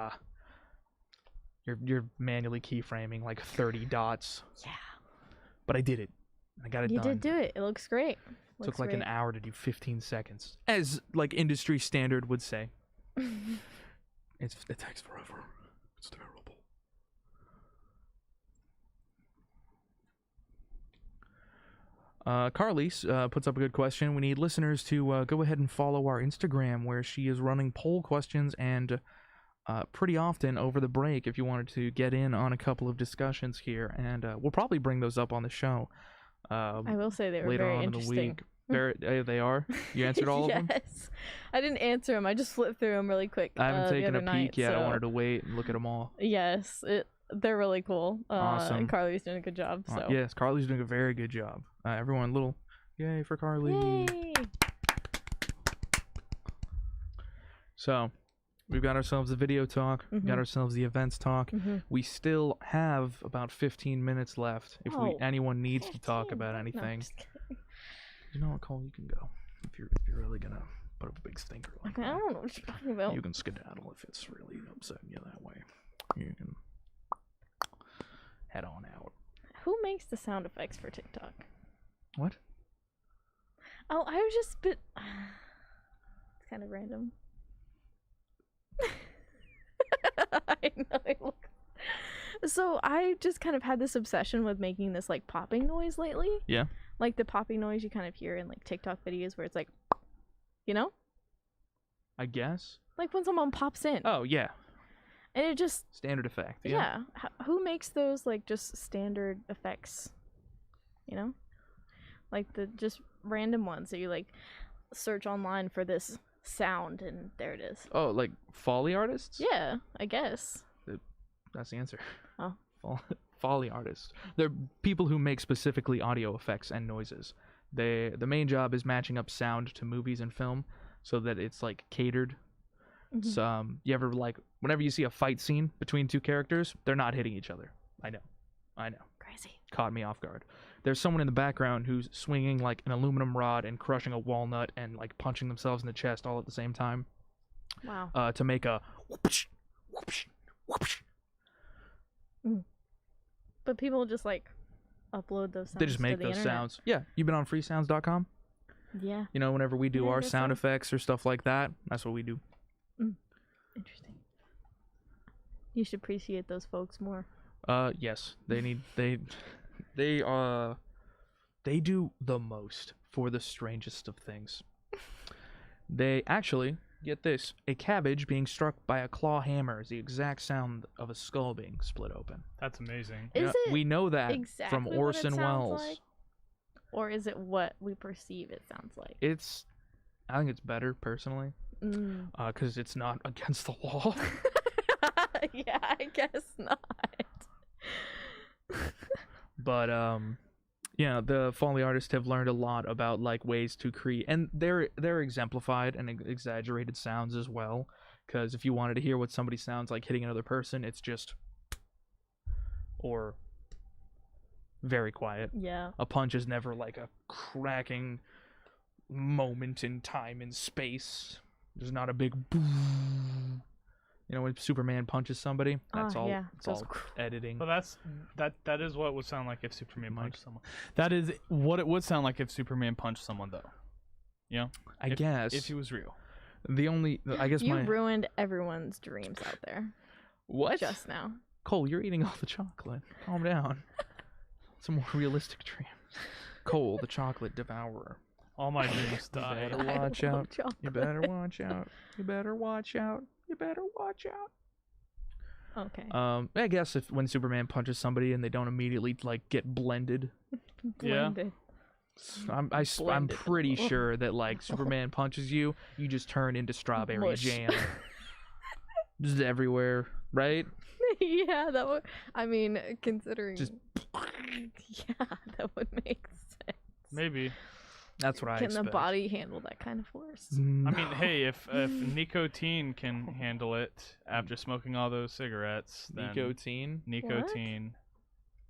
you're manually keyframing like 30 dots. Yeah. but I did it. I got it You done. did do it. It looks great. Took like an hour to do 15 seconds, as like industry standard would say. It takes forever. It's terrible. Carly puts up a good question. We need listeners to go ahead and follow our Instagram, where she is running poll questions and pretty often over the break, if you wanted to get in on a couple of discussions here, and we'll probably bring those up on the show. I will say they were later very on interesting. in the week. They are. You answered all of them. Yes, I didn't answer them. I just flipped through them really quick. I haven't taken a peek yet. So... I wanted to wait and look at them all. Yes, they're really cool. Awesome. And Carly's doing a good job. So yes, Carly's doing a very good job. Everyone, little yay for Carly. Yay. So, we've got ourselves the video talk. We've got ourselves the events talk. We still have about 15 minutes left. If anyone needs to talk about anything. No, just kidding. You know what, Cole? You can go. If you're really gonna put up a big stinker like that. I don't know what you're talking about. You can skedaddle if it's really upsetting you that way. You can head on out. Who makes the sound effects for TikTok? What? Oh, I was just It's kind of random. I know. So I just kind of had this obsession with making this like popping noise lately. Yeah. Like the popping noise you kind of hear in like TikTok videos where it's like, you know? I guess. Like when someone pops in. Oh, yeah. And it just... Standard effect. Yeah. Who makes those like just standard effects? You know? Like the just random ones that you like search online for this sound and there it is. Oh, like Foley artists? Yeah, I guess. That's the answer. Oh. Foley artists. They're people who make specifically audio effects and noises. The main job is matching up sound to movies and film so that it's like catered. So you ever like whenever you see a fight scene between two characters, they're not hitting each other. I know. Crazy. Caught me off guard. There's someone in the background who's swinging like an aluminum rod and crushing a walnut and like punching themselves in the chest all at the same time. Wow. To make a whoopsh, whoopsh, whoopsh. But people just like upload those sounds. They just make to the those internet. sounds. Yeah, you've been on freesounds.com? Yeah. You know, whenever we do Yeah, I our guess sound so. effects or stuff like that, that's what we do. Interesting. You should appreciate those folks more. Yes, they do the most for the strangest of things. They actually, get this, a cabbage being struck by a claw hammer is the exact sound of a skull being split open. That's amazing. Is it we know that exactly from what it Orson sounds Welles. like? Or is it what we perceive it sounds like? I think it's better personally, because it's not against the law. Yeah, I guess not. But yeah, the Foley artists have learned a lot about like ways to create, and they're exemplified and exaggerated sounds as well. Because if you wanted to hear what somebody sounds like hitting another person, it's just or very quiet. Yeah. A punch is never like a cracking moment in time and space. There's not a big boom. You know, when Superman punches somebody, that's all. Yeah. It's all editing. But that is what it would sound like if Superman punched someone. That is what it would sound like if Superman punched someone, though. You know, I guess if he was real. I guess You ruined everyone's dreams out there. What? Just now. Cole, you're eating all the chocolate. Calm down. Some more realistic dreams. Cole, the chocolate devourer. All my dreams die. You better watch out. Chocolate. You better watch out. You better watch out. You better watch out. Okay. I guess if when Superman punches somebody and they don't immediately like get blended, Blended. I'm Blended. pretty sure that like Superman punches you, you just turn into strawberry Mush. jam, just everywhere, right? Yeah, that would. I mean, considering. Just- Yeah, that would make sense. Maybe. That's what I Can expect. the body handle that kind of force? I mean, hey, if nicotine can handle it after smoking all those cigarettes, then Nicotine. nicotine.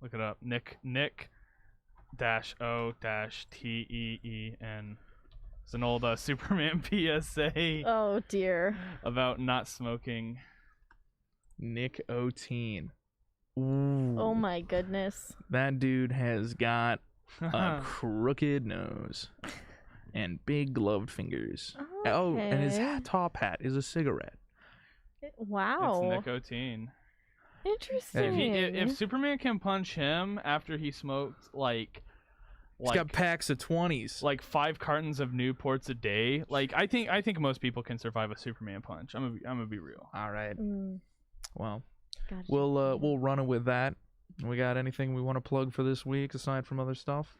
Look it up. Nick dash O dash TEEN. It's an old Superman PSA Oh dear. about not smoking. Nicotine. Ooh, Oh my goodness. that dude has got a crooked nose and big gloved fingers. Oh, and his Okay. top hat is a cigarette. Wow. It's nicotine. Interesting. If Superman can punch him after he smoked He's got packs of 20s. like 5 cartons of Newports a day, like I think most people can survive a Superman punch. I'm gonna be real. All right. Mm, Well, gotcha. we'll run it with that. We got anything we want to plug for this week aside from other stuff?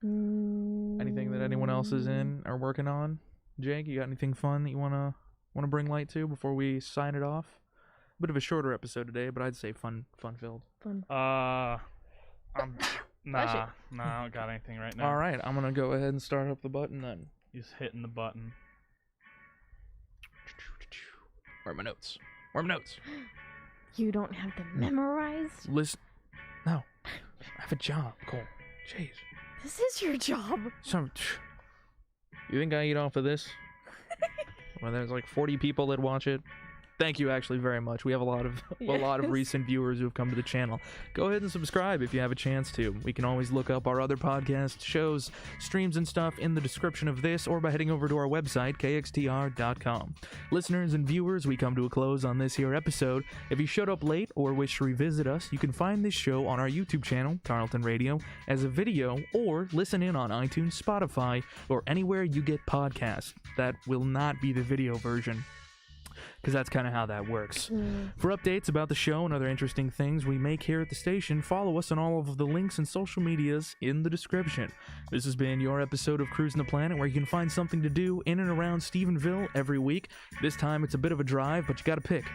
Anything that anyone else is in or working on? Jake, you got anything fun that you wanna bring light to before we sign it off? A bit of a shorter episode today, but I'd say fun filled. Fun. Nah, I don't got anything right now. All right, I'm gonna go ahead and start up the button then. He's hitting the button. Where are my notes? Where are my notes? You don't have them memorized? Listen. No, I have a job, Cole. Jeez. This is your job. You think I eat off of this? Well, there's like 40 people that watch it. Thank you actually very much. We have a lot of Yes. recent viewers who have come to the channel. Go ahead and subscribe if you have a chance to. We can always look up our other podcast shows, streams and stuff in the description of this or by heading over to our website kxtr.com. Listeners and viewers, we come to a close on this here episode. If you showed up late or wish to revisit us, you can find this show on our YouTube channel, Tarleton Radio, as a video or listen in on iTunes, Spotify, or anywhere you get podcasts. That will not be the video version, because that's kind of how that works. For updates about the show and other interesting things we make here at the station, follow us on all of the links and social medias in the description. This has been your episode of Cruisin the Planet, where you can find something to do in and around Stephenville every week. This time it's a bit of a drive, but you gotta pick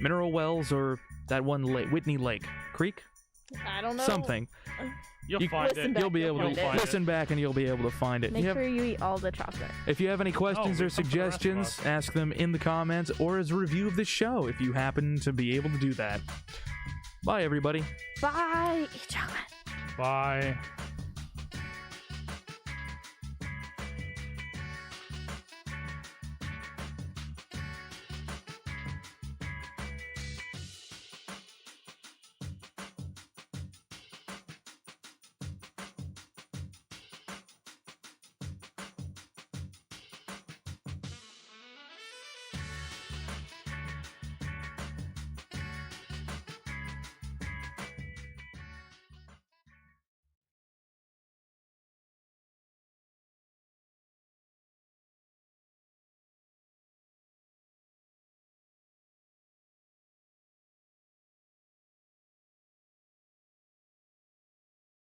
Mineral Wells or that one lake, Whitney Lake Creek? I don't know. Something. You'll You- find listen it. back. You'll be able You'll to find listen back and you'll be able to find it. Make sure you eat all the chocolate. If you have any questions we or come for the rest of suggestions, us. ask them in the comments or as a review of this show if you happen to be able to do that. Bye, everybody. Bye. Eat chocolate. Bye.